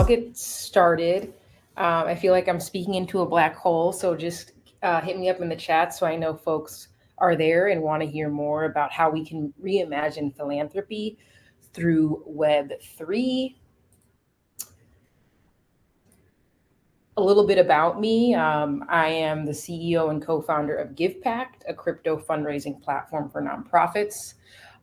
get started. I feel like I'm speaking into a black hole, so just hit me up in the chat so I know folks are there and want to hear more about how we can reimagine philanthropy through Web3. A little bit about me. I am the CEO and co-founder of GivePact, a crypto fundraising platform for nonprofits.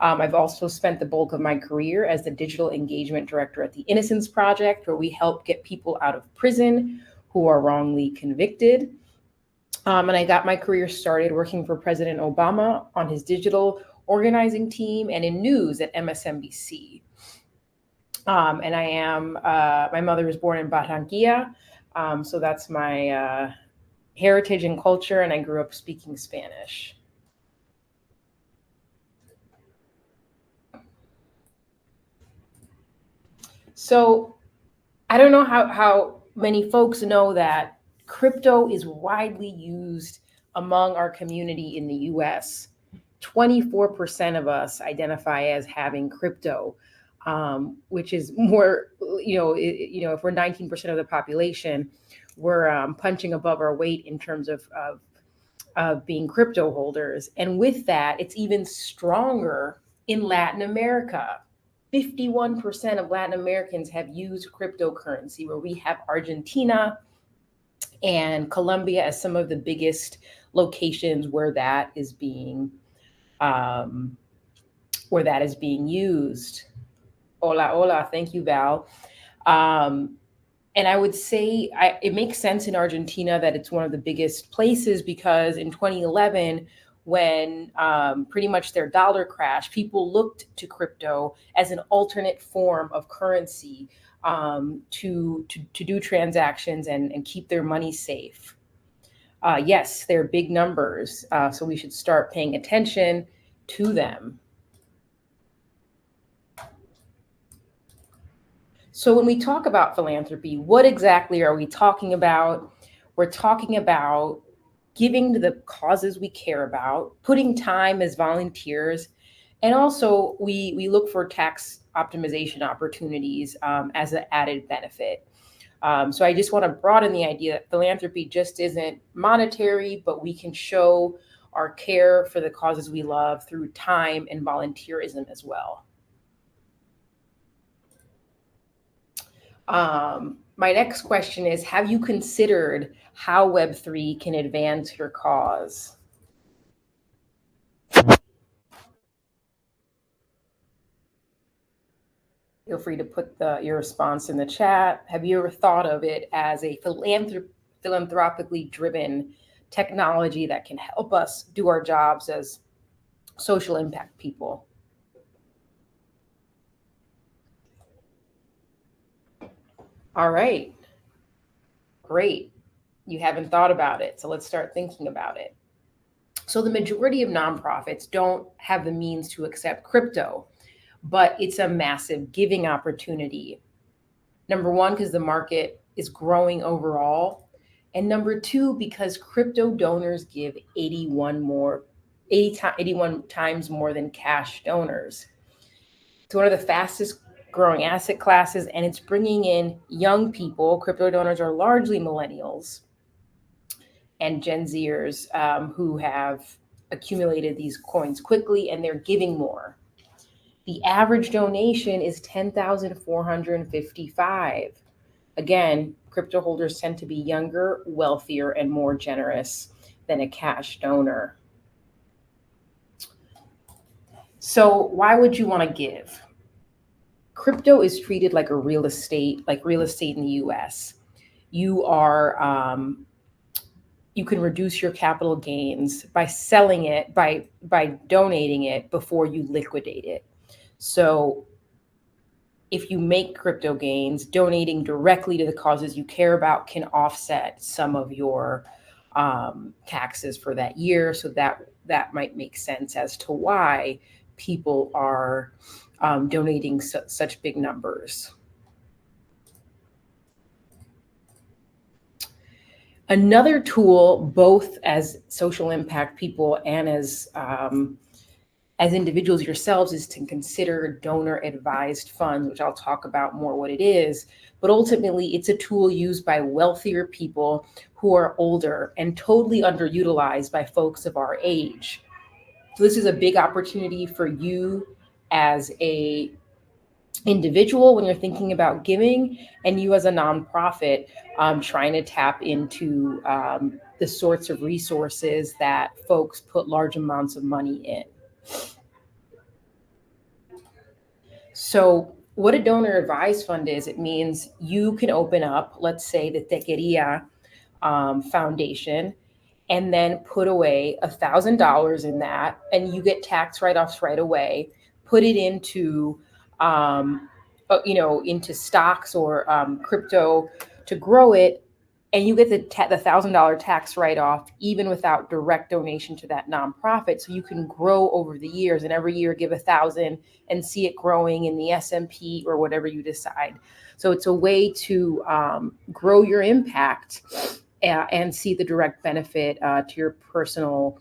I've also spent the bulk of my career as the digital engagement director at the Innocence Project, where we help get people out of prison who are wrongly convicted. And I got my career started working for President Obama on his digital organizing team and in news at MSNBC. And I am, my mother was born in Barranquilla, so that's my heritage and culture, and I grew up speaking Spanish. So I don't know how many folks know that crypto is widely used among our community in the US. 24% of us identify as having crypto, which is more, if we're 19% of the population, we're punching above our weight in terms of being crypto holders. And with that, it's even stronger in Latin America. 51% of Latin Americans have used cryptocurrency, where we have Argentina and Colombia as some of the biggest locations where that is being used. Hola, thank you, Val. And I would say it makes sense in Argentina that it's one of the biggest places, because in 2011, when pretty much their dollar crashed, people looked to crypto as an alternate form of currency to do transactions and keep their money safe. Yes, they're big numbers, so we should start paying attention to them. So when we talk about philanthropy, what exactly are we talking about? We're talking about giving to the causes we care about, putting time as volunteers, and also we look for tax optimization opportunities as an added benefit. So I just want to broaden the idea that philanthropy just isn't monetary, but we can show our care for the causes we love through time and volunteerism as well. My next question is, have you considered how Web3 can advance your cause? Feel free to put your response in the chat. Have you ever thought of it as a philanthropically driven technology that can help us do our jobs as social impact people? All right, great. You haven't thought about it, so let's start thinking about it. So the majority of nonprofits don't have the means to accept crypto, but it's a massive giving opportunity. Number one, because the market is growing overall. And number two, because crypto donors give 81 times more than cash donors. It's one of the fastest growing asset classes, and it's bringing in young people. Crypto donors are largely millennials and Gen Zers who have accumulated these coins quickly, and they're giving more. The average donation is $10,455. Again, crypto holders tend to be younger, wealthier, and more generous than a cash donor. So why would you want to give? Crypto is treated like real estate in the US. You can reduce your capital gains by selling it, by donating it before you liquidate it. So if you make crypto gains, donating directly to the causes you care about can offset some of your taxes for that year. So that might make sense as to why people are donating such big numbers. Another tool, both as social impact people and as as individuals yourselves is to consider donor advised funds, which I'll talk about more what it is. But ultimately, it's a tool used by wealthier people who are older and totally underutilized by folks of our age. So this is a big opportunity for you as a individual when you're thinking about giving, and you as a nonprofit trying to tap into the sorts of resources that folks put large amounts of money in. So what a donor advised fund is, it means you can open up, let's say, the Tequeria Foundation, and then put away $1,000 in that, and you get tax write-offs right away. Put it into, into stocks or crypto to grow it, and you get the $1,000 tax write-off even without direct donation to that nonprofit. So you can grow over the years, and every year give 1,000 and see it growing in the S&P or whatever you decide. So it's a way to grow your impact and see the direct benefit to your personal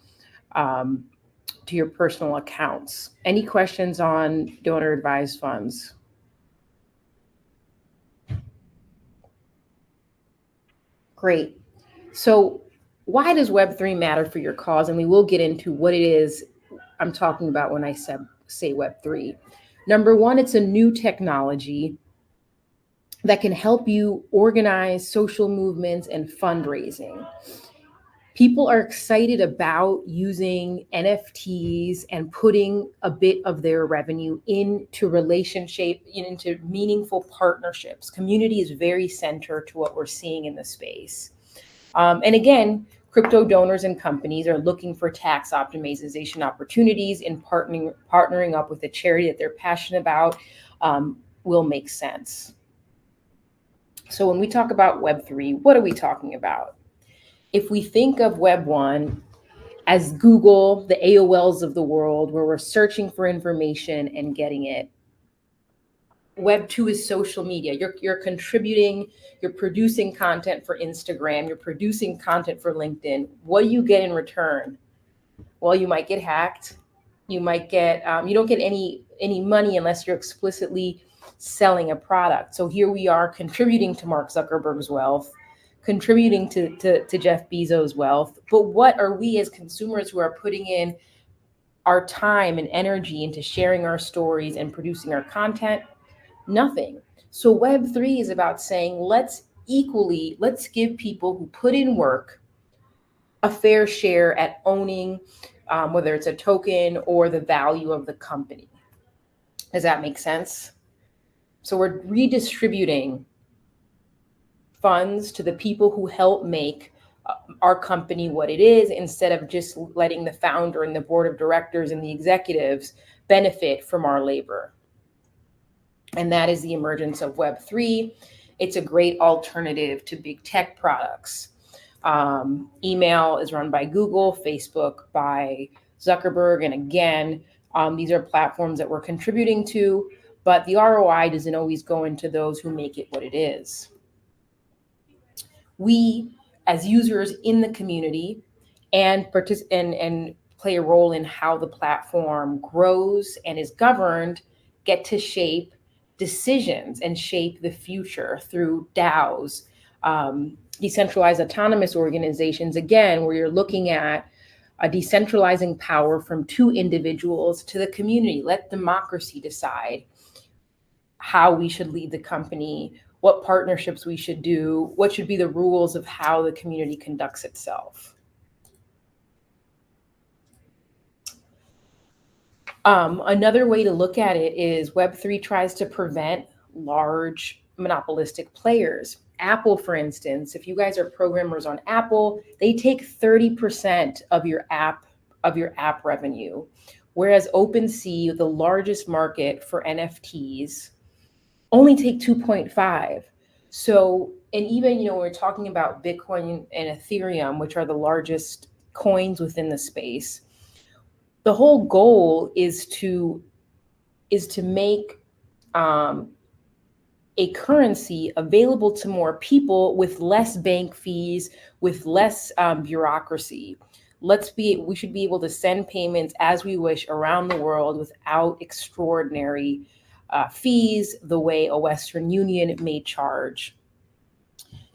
accounts. Any questions on donor advised funds? Great. So why does Web3 matter for your cause? And we will get into what it is I'm talking about when I say Web3. Number one, it's a new technology that can help you organize social movements and fundraising. People are excited about using NFTs and putting a bit of their revenue into into meaningful partnerships. Community is very central to what we're seeing in the space. And again, crypto donors and companies are looking for tax optimization opportunities, and partnering up with a charity that they're passionate about will make sense. So when we talk about Web3, what are we talking about? If we think of Web 1 as Google, the AOLs of the world, where we're searching for information and getting it, Web 2 is social media. You're contributing, you're producing content for Instagram, you're producing content for LinkedIn. What do you get in return? Well, you might get hacked. You might get, you don't get any money unless you're explicitly selling a product. So here we are contributing to Mark Zuckerberg's wealth, contributing to Jeff Bezos' wealth. But what are we as consumers who are putting in our time and energy into sharing our stories and producing our content? Nothing. So Web3 is about saying, let's give people who put in work a fair share at owning, whether it's a token or the value of the company. Does that make sense? So we're redistributing funds to the people who help make our company what it is, instead of just letting the founder and the board of directors and the executives benefit from our labor. And that is the emergence of Web3. It's a great alternative to big tech products. Email is run by Google, Facebook by Zuckerberg. And again, these are platforms that we're contributing to, but the ROI doesn't always go into those who make it what it is. We, as users in the community, and play a role in how the platform grows and is governed, get to shape decisions and shape the future through DAOs, decentralized autonomous organizations, again, where you're looking at a decentralizing power from two individuals to the community. Let democracy decide how we should lead the company, what partnerships we should do, what should be the rules of how the community conducts itself. Another way to look at it is Web3 tries to prevent large monopolistic players. Apple, for instance, if you guys are programmers on Apple, they take 30% of your app revenue, whereas OpenSea, the largest market for NFTs, only take 2.5. So, and even, we're talking about Bitcoin and Ethereum, which are the largest coins within the space. The whole goal is to make a currency available to more people with less bank fees, with less bureaucracy, we should be able to send payments as we wish around the world without extraordinary fees, the way a Western Union may charge.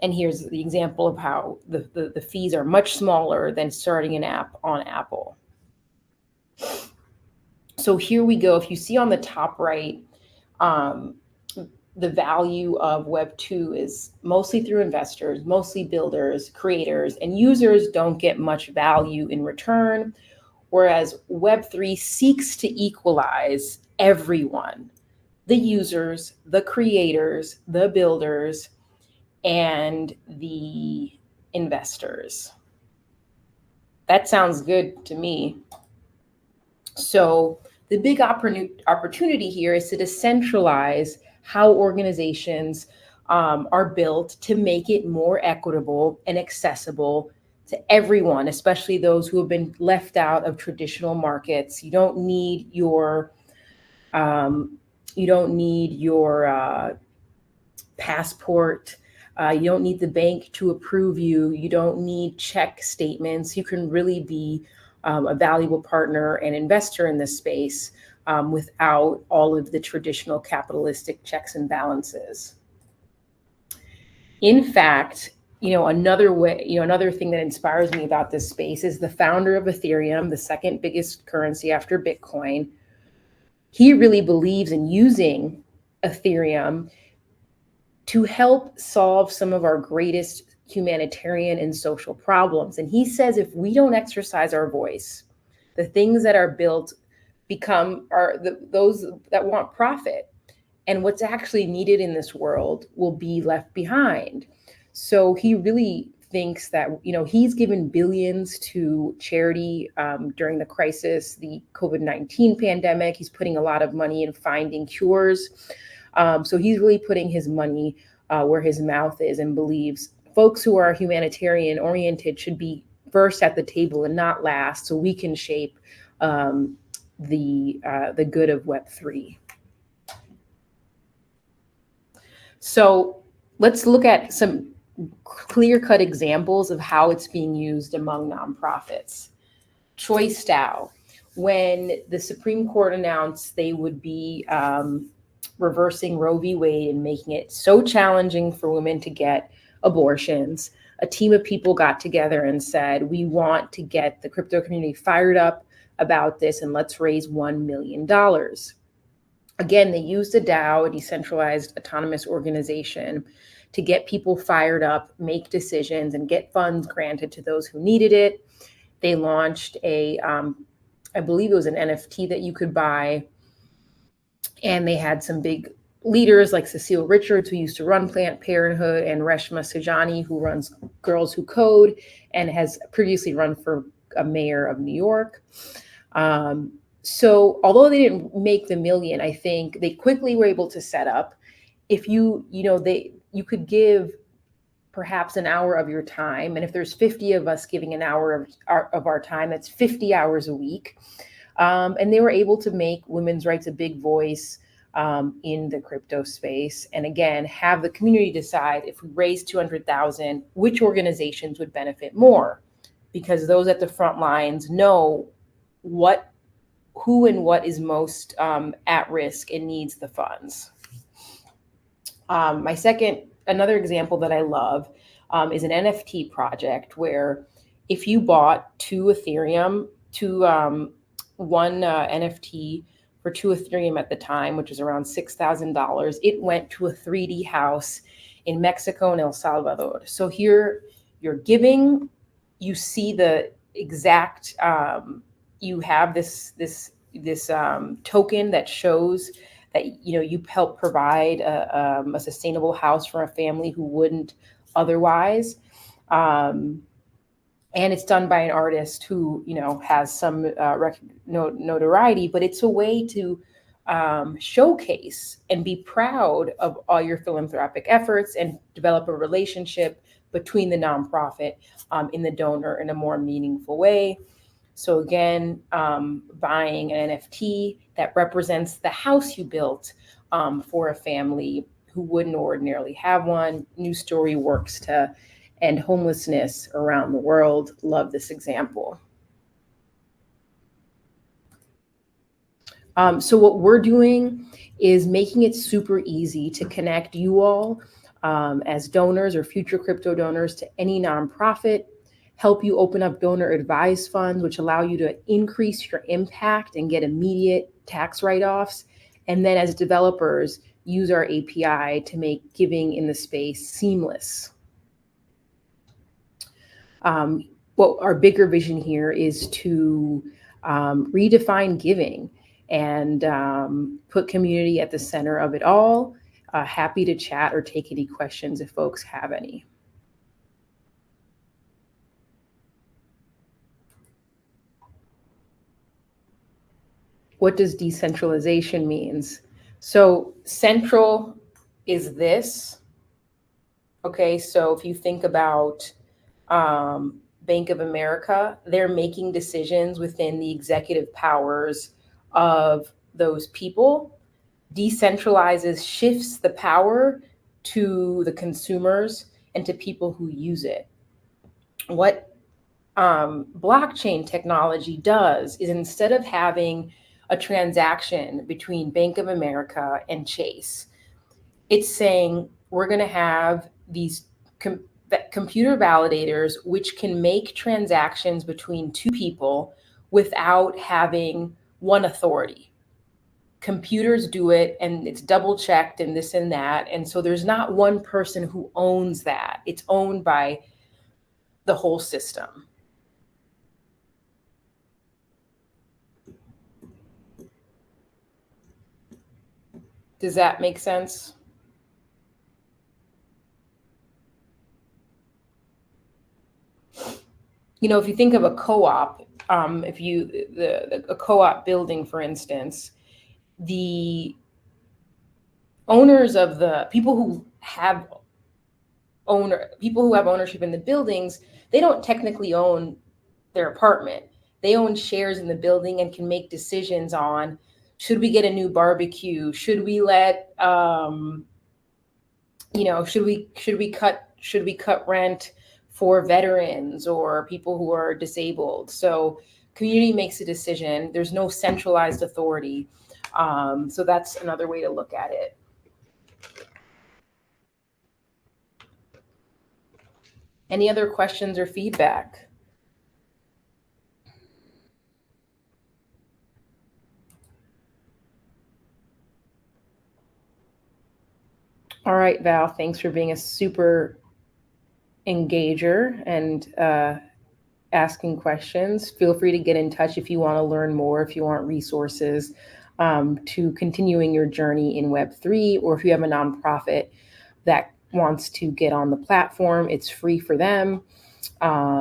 And here's the example of how the fees are much smaller than starting an app on Apple. So here we go. If you see on the top right, the value of Web 2 is mostly through investors, mostly builders, creators, and users don't get much value in return, whereas Web 3 seeks to equalize everyone, the users, the creators, the builders, and the investors. That sounds good to me. So the big opportunity here is to decentralize how organizations are built to make it more equitable and accessible to everyone, especially those who have been left out of traditional markets. You don't need your passport. You don't need the bank to approve you. You don't need check statements. You can really be a valuable partner and investor in this space without all of the traditional capitalistic checks and balances. In fact, another thing that inspires me about this space is the founder of Ethereum, the second biggest currency after Bitcoin. He really believes in using Ethereum to help solve some of our greatest humanitarian and social problems. And he says if we don't exercise our voice, the things that are built are those that want profit. And what's actually needed in this world will be left behind. So he really thinks that, he's given billions to charity during the crisis, the COVID-19 pandemic. He's putting a lot of money in finding cures. So he's really putting his money where his mouth is, and believes folks who are humanitarian oriented should be first at the table and not last, so we can shape the good of Web3. So let's look at some clear-cut examples of how it's being used among nonprofits. Choice DAO. When the Supreme Court announced they would be reversing Roe v. Wade and making it so challenging for women to get abortions, a team of people got together and said, we want to get the crypto community fired up about this, and let's raise $1 million. Again, they used a DAO, a decentralized autonomous organization, to get people fired up, make decisions, and get funds granted to those who needed it. They launched I believe it was an NFT that you could buy. And they had some big leaders like Cecile Richards, who used to run Planned Parenthood, and Reshma Saujani, who runs Girls Who Code and has previously run for a mayor of New York. So although they didn't make the million, I think they quickly were able to set up. If you could give perhaps an hour of your time, and if there's 50 of us giving an hour of our time, that's 50 hours a week. And they were able to make women's rights a big voice in the crypto space. And again, have the community decide, if we raise 200,000, which organizations would benefit more, because those at the front lines know who and what is most at risk and needs the funds. Another example that I love is an NFT project where if you bought one NFT for 2 Ethereum at the time, which is around $6,000, it went to a 3D house in Mexico and El Salvador. So here you're giving, you see the exact, you have this token that shows that you help provide a sustainable house for a family who wouldn't otherwise. And it's done by an artist who, has some notoriety, but it's a way to showcase and be proud of all your philanthropic efforts and develop a relationship between the nonprofit and the donor in a more meaningful way. So again, buying an NFT that represents the house you built for a family who wouldn't ordinarily have one. News Story works to end homelessness around the world. Love this example. So what we're doing is making it super easy to connect you all as donors or future crypto donors to any nonprofit, help you open up donor advised funds, which allow you to increase your impact and get immediate tax write-offs. And then as developers, use our API to make giving in the space seamless. What our bigger vision here is to redefine giving and put community at the center of it all. Happy to chat or take any questions if folks have any. What does decentralization means? So central is this. Okay, so if you think about Bank of America, they're making decisions within the executive powers of those people. Decentralizes shifts the power to the consumers and to people who use it. What blockchain technology does is instead of having a transaction between Bank of America and Chase, it's saying we're going to have these computer validators which can make transactions between two people without having one authority. Computers do it and it's double checked and this and that. And so there's not one person who owns that. It's owned by the whole system. Does that make sense? If you think of a co-op, a co-op building, for instance, the owners of the people who have ownership in the buildings, they don't technically own their apartment. They own shares in the building and can make decisions on, should we get a new barbecue? Should we let should we cut rent for veterans or people who are disabled? So community makes a decision. There's no centralized authority. So that's another way to look at it. Any other questions or feedback? All right, Val, thanks for being a super engager and asking questions. Feel free to get in touch if you want to learn more, if you want resources to continuing your journey in Web3, or if you have a nonprofit that wants to get on the platform, it's free for them.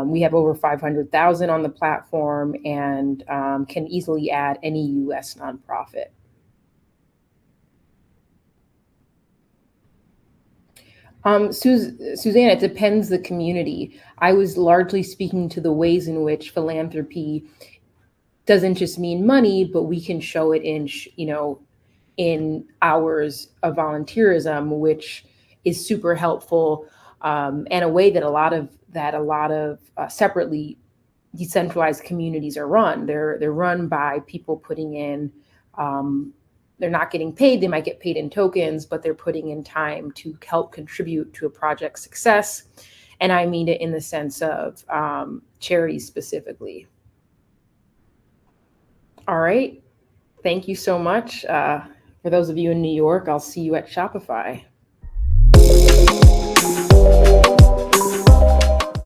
We have over 500,000 on the platform and can easily add any US nonprofit. Suzanne, it depends the community. I was largely speaking to the ways in which philanthropy doesn't just mean money, but we can show it in hours of volunteerism, which is super helpful, and a way that a lot of separately decentralized communities are run. They're run by people putting in. They're not getting paid. They might get paid in tokens, but they're putting in time to help contribute to a project's success. And I mean it in the sense of charities specifically. All right. Thank you so much. For those of you in New York, I'll see you at Shopify.